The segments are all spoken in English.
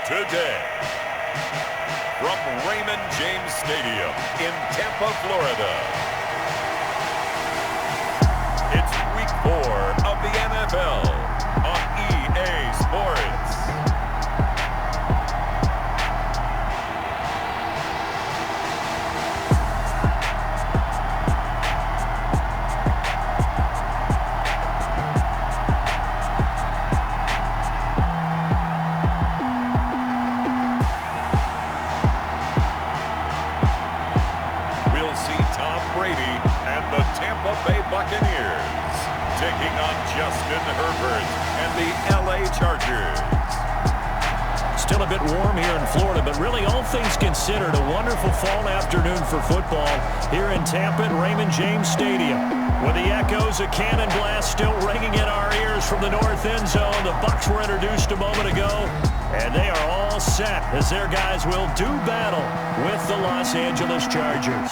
today. From Raymond James Stadium in Tampa, Florida. It's Week 4 of the NFL on EA Sports. Buccaneers taking on Justin Herbert and the LA Chargers. Still a bit warm here in Florida, but really all things considered, a wonderful fall afternoon for football here in Tampa at Raymond James Stadium. With the echoes of cannon blast still ringing in our ears from the north end zone, the Bucs were introduced a moment ago, and they are all set as their guys will do battle with the Los Angeles Chargers.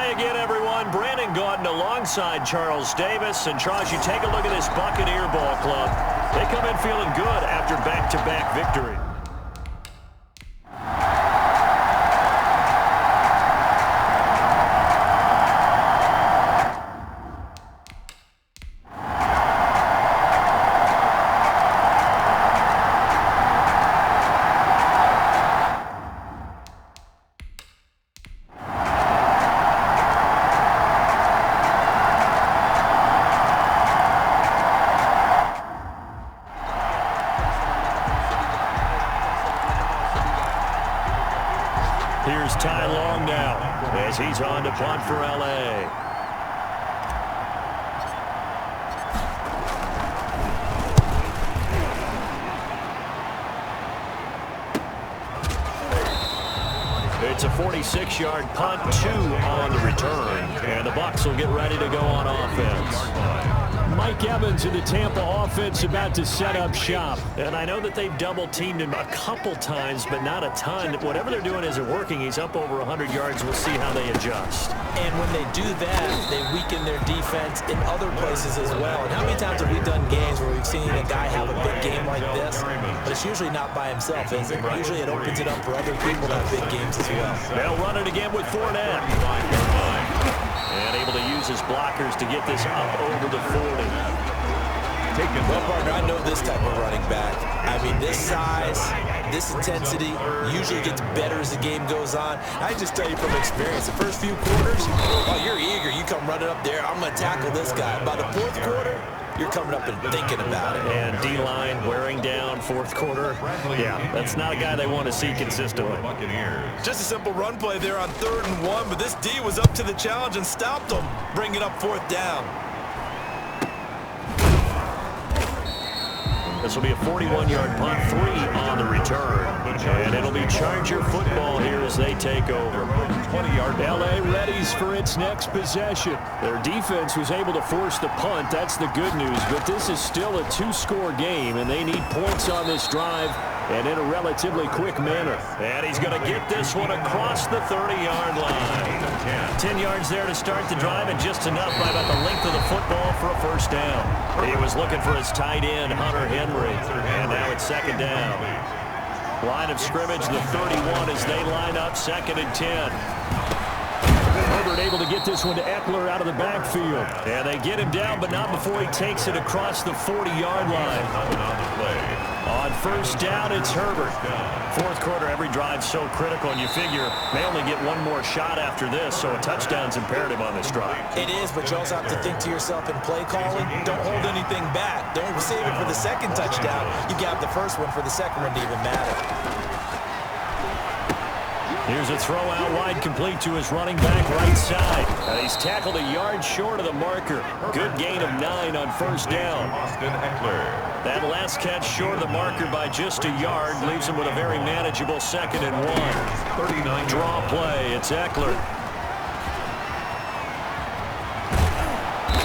Again, everyone. Brandon Gaudin alongside Charles Davis. And Charles, you take a look at this Buccaneer ball club. They come in feeling good after back-to-back victory. Here's Ty Long now as he's on to punt for L.A. It's a 46-yard punt, 2 on the return, and the Bucs will get ready to go on offense. Mike Evans in the Tampa offense about to set up shop. And I know that they've double-teamed him a couple times, but not a ton. Whatever they're doing isn't working. He's up over 100 yards. We'll see how they adjust. And when they do that, they weaken their defense in other places as well. And how many times have we done games where we've seen a guy have a big game like this, but it's usually not by himself, is it? Usually it opens it up for other people to have big games as well. They'll run it again with Fournette. And able to use his blockers to get this up over the 40. Well, partner, I know this type of running back. I mean, this size, this intensity usually gets better as the game goes on. I just tell you from experience, the first few quarters, oh, you're eager. You come running up there, I'm going to tackle this guy. By the fourth quarter, you're coming up and thinking about it. And D-line wearing down fourth quarter. Yeah, that's not a guy they want to see consistently. Just a simple run play there on 3rd and 1, but this D was up to the challenge and stopped them, bringing up 4th down. This will be a 41-yard punt, 3 on the return. And it'll be Charger football here as they take over. 20-yard. L.A. readies for its next possession. Their defense was able to force the punt. That's the good news. But this is still a 2-score game, and they need points on this drive and in a relatively quick manner. And he's going to get this one across the 30-yard line. 10 yards there to start the drive, and just enough by about the length of the football for a first down. He was looking for his tight end, Hunter Henry, and now it's 2nd down. Line of scrimmage, the 31 as they line up, 2nd and 10. Herbert able to get this one to Eckler out of the backfield. And they get him down, but not before he takes it across the 40-yard line. On first down, it's Herbert. Fourth quarter, every drive so critical, and you figure they only get one more shot after this, so a touchdown's imperative on this drive. It is, but you also have to think to yourself in play calling, don't hold anything back. Don't save it for the second touchdown. You got the first one for the second one to even matter. Here's a throw out wide, complete to his running back right side. And he's tackled a yard short of the marker. Good gain of 9 on first down. That last catch short of the marker by just a yard leaves him with a very manageable 2nd and 1. Draw play, it's Eckler.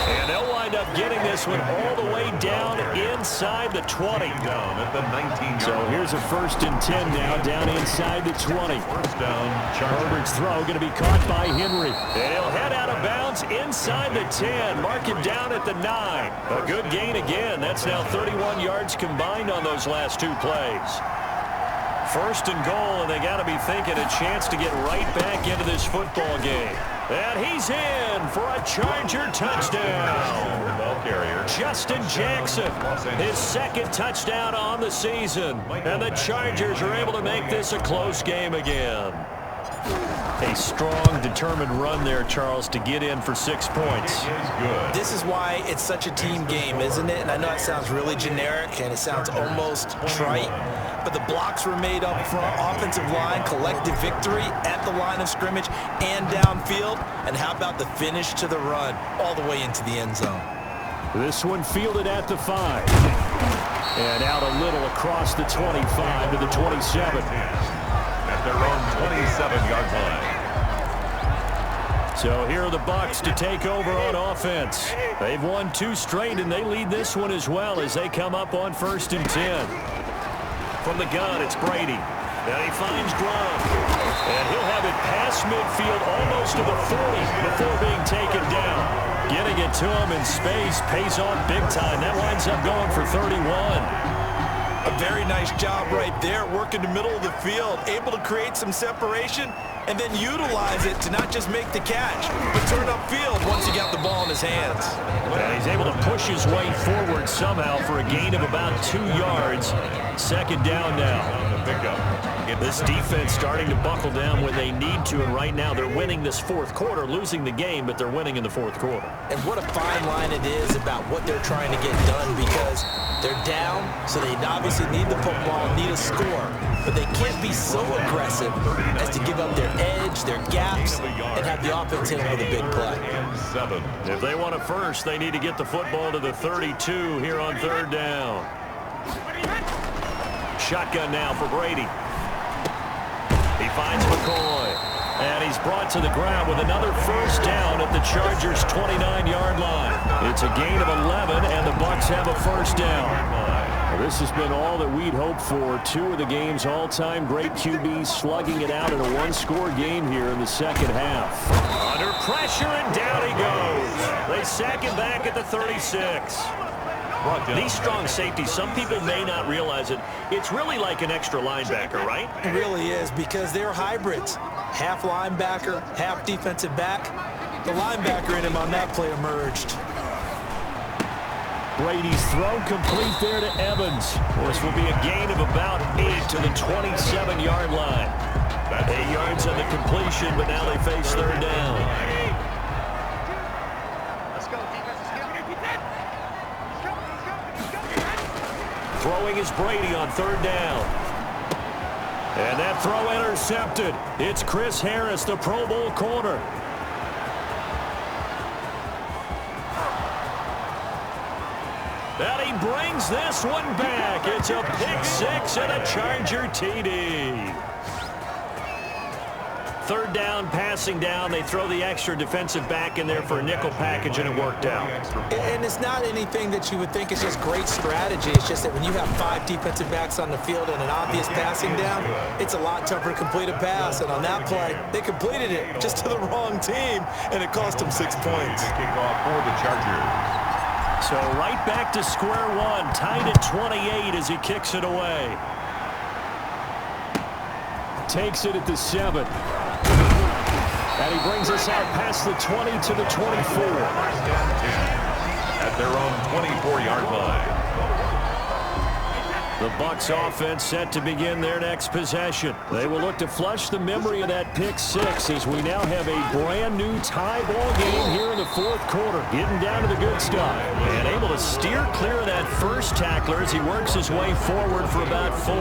And they'll wind up getting this one all the way down inside the 20. Down at the 19-yard So here's a 1st and 10 now, down inside the 20. First down, Herbert's throw going to be caught by Henry. And he'll head out of bounds inside the 10. Mark him down at the 9. A good gain again. That's now 31 yards combined on those last 2 plays. 1st and goal, and they got to be thinking a chance to get right back into this football game. And he's in for a Charger touchdown. ball carrier Justin Jackson, his 2nd touchdown on the season. And the Chargers are able to make this a close game again. A strong, determined run there, Charles, to get in for 6 points. This is why it's such a team game, isn't it? And I know it sounds really generic and it sounds almost trite, but the blocks were made up front, offensive line, collective victory at the line of scrimmage and downfield. And how about the finish to the run all the way into the end zone? This one fielded at the 5. And out a little across the 25 to the 27. At their own 27-yard line. So here are the Bucs to take over on offense. They've won 2 straight, and they lead this one as well as they come up on 1st and 10. From the gun, it's Brady. Now he finds Gronk. And he'll have it past midfield almost to the 40 before being taken down. Getting it to him in space pays off big time. That winds up going for 31. A very nice job right there, working the middle of the field, able to create some separation and then utilize it to not just make the catch, but turn upfield once he got the ball in his hands. And he's able to push his way forward somehow for a gain of about 2 yards. 2nd down now. This defense starting to buckle down when they need to, and right now they're winning this 4th quarter, losing the game, but they're winning in the 4th quarter. And what a fine line it is about what they're trying to get done, because they're down, so they obviously need the football, need a score, but they can't be so aggressive as to give up their edge, their gaps, and have the offense hit them with a big play. If they want it first, they need to get the football to the 32 here on 3rd down. Shotgun now for Brady. He finds McCoy, and he's brought to the ground with another 1st down at the Chargers' 29-yard line. It's a gain of 11, and the Bucs have a 1st down. Well, this has been all that we'd hoped for. 2 of the game's all-time great QBs slugging it out in a 1-score game here in the 2nd half. Under pressure, and down he goes. They sack him back at the 36. These strong safeties, some people may not realize it. It's really like an extra linebacker, right? It really is, because they're hybrids. Half linebacker, half defensive back. The linebacker in him on that play emerged. Brady's throw complete there to Evans. This will be a gain of about 8 to the 27-yard line. 8 yards on the completion, but now they face 3rd down. Throwing is Brady on 3rd down. And that throw intercepted. It's Chris Harris, the Pro Bowl corner. And he brings this one back. It's a pick 6 and a Charger TD. 3rd down, passing down. They throw the extra defensive back in there for a nickel package, and it worked out. And it's not anything that you would think is just great strategy. It's just that when you have 5 defensive backs on the field and an obvious passing down, it's a lot tougher to complete a pass. And on that play, they completed it just to the wrong team, and it cost them 6 points. Kickoff for the Chargers. So right back to square one, tied at 28 as he kicks it away. Takes it at the 7. And he brings us out past the 20 to the 24. At their own 24-yard line. The Bucs offense set to begin their next possession. They will look to flush the memory of that pick 6 as we now have a brand new tie ball game here in the 4th quarter. Getting down to the good stuff. And able to steer clear of that first tackler as he works his way forward for about 4.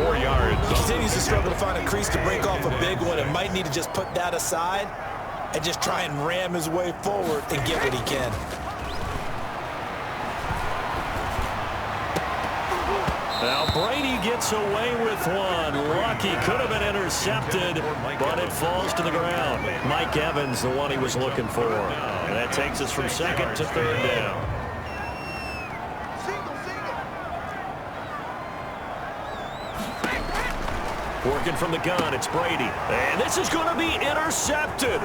4 yards. He continues to struggle to find a crease to break off a big one, and might need to just put that aside and just try and ram his way forward and get what he can. Now Brady gets away with one. Lucky, could have been intercepted, but it falls to the ground. Mike Evans, the one he was looking for. And that takes us from second to third down. Working from the gun, it's Brady. And this is going to be intercepted.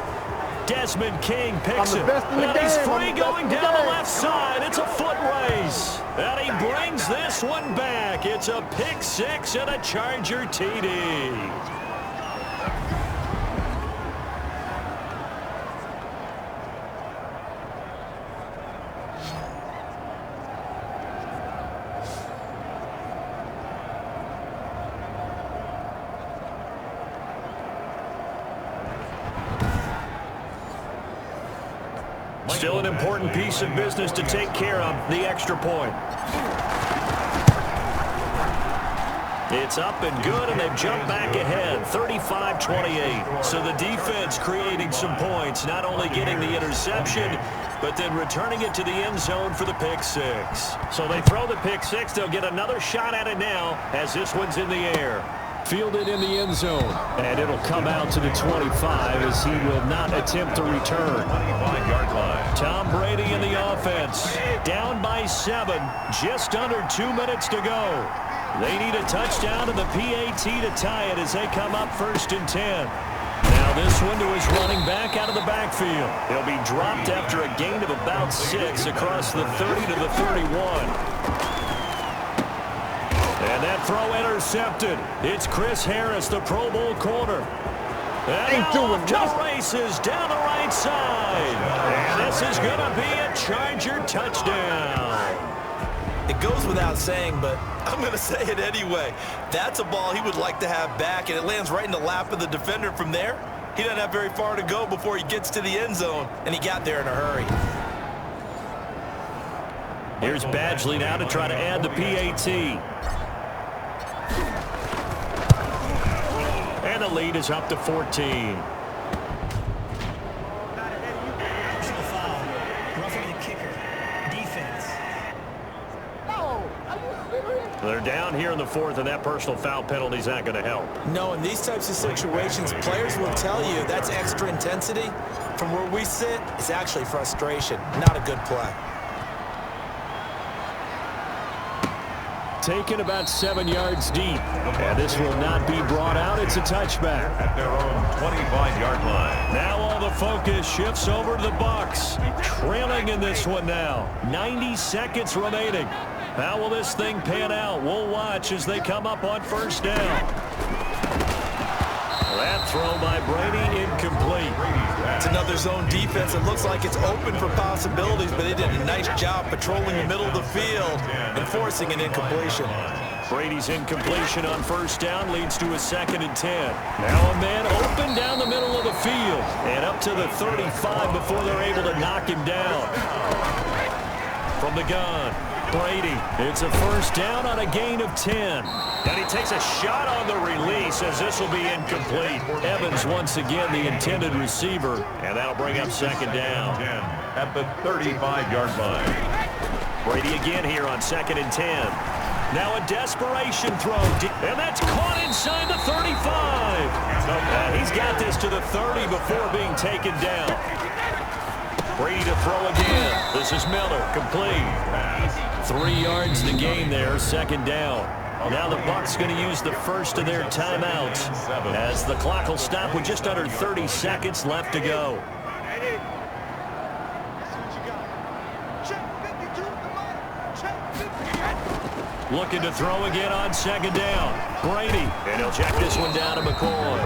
Desmond King picks it. And he's free going down the left side. It's a foot race. And he brings this one back. It's a pick six and a Charger TD. Still an important piece of business to take care of, the extra point. It's up and good, and they've jumped back ahead, 35-28. So the defense creating some points, not only getting the interception, but then returning it to the end zone for the pick six. So they throw the pick six. They'll get another shot at it now as this one's in the air. Fielded in the end zone, and it'll come out to the 25 as he will not attempt to return. 25-yard line. Tom Brady in the offense, down by 7, just under 2 minutes to go. They need a touchdown and the PAT to tie it as they come up 1st and 10. Now this one to his running back out of the backfield. He'll be dropped after a gain of about 6 across the 30 to the 31. And that throw intercepted. It's Chris Harris, the Pro Bowl corner. And off to races down the right side. And this is going to be a Charger touchdown. It goes without saying, but I'm going to say it anyway. That's a ball he would like to have back, and it lands right in the lap of the defender from there. He doesn't have very far to go before he gets to the end zone, and he got there in a hurry. Here's Badgley now to try to add the PAT. And the lead is up to 14. They're down here in the 4th, and that personal foul penalty is not going to help. No, in these types of situations, players will tell you that's extra intensity. From where we sit, it's actually frustration, not a good play. Taken about 7 yards deep. And this will not be brought out. It's a touchback. At their own 25-yard line. Now all the focus shifts over to the Bucs. Trailing in this one now. 90 seconds remaining. How will this thing pan out? We'll watch as they come up on 1st down. That throw by Brady incomplete. It's another zone defense. It looks like it's open for possibilities, but they did a nice job patrolling the middle of the field and forcing an incompletion. Brady's incompletion on 1st down leads to a 2nd and 10. Now a man open down the middle of the field and up to the 35 before they're able to knock him down. From the gun, Brady. It's a 1st down on a gain of 10. And he takes a shot on the release as this will be incomplete. Evans once again the intended receiver, and that'll bring up 2nd down. At the 35-yard line. Brady again here on 2nd and 10. Now a desperation throw, and that's caught inside the 35. And he's got this to the 30 before being taken down. Brady to throw again. This is Miller, complete. 3 yards to gain there, 2nd down. Now the Bucs going to use the first of their timeouts as the clock will stop with just under 30 seconds left to go. Looking to throw again on 2nd down. Brady, and he'll check this one down to McCoy.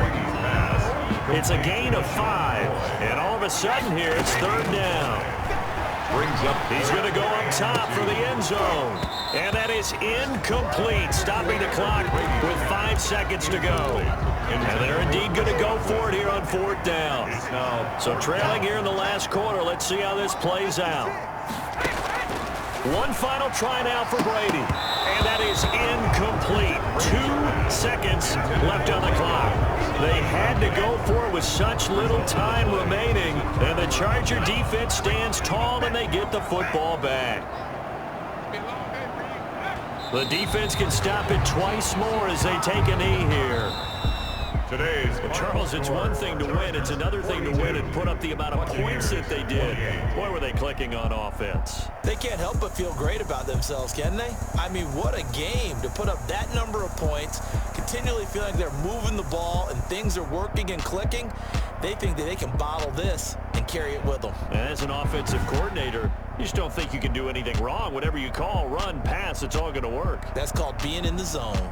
It's a gain of 5, and all of a sudden here it's 3rd down. He's going to go up top for the end zone. And that is incomplete, stopping the clock with 5 seconds to go. And they're indeed going to go for it here on 4th down. So trailing here in the last quarter, let's see how this plays out. One final try now for Brady. And that is incomplete. 2 seconds left on the clock. They had to go for it with such little time remaining. And the Charger defense stands tall and they get the football back. The defense can stop it twice more as they take a knee here. Well, Charles, it's one thing to win. It's another thing to win and put up the amount of points that they did. Boy, were they clicking on offense. They can't help but feel great about themselves, can they? I mean, what a game to put up that number of points, continually feeling like they're moving the ball and things are working and clicking. They think that they can bottle this and carry it with them. And as an offensive coordinator, you just don't think you can do anything wrong. Whatever you call, run, pass, it's all going to work. That's called being in the zone.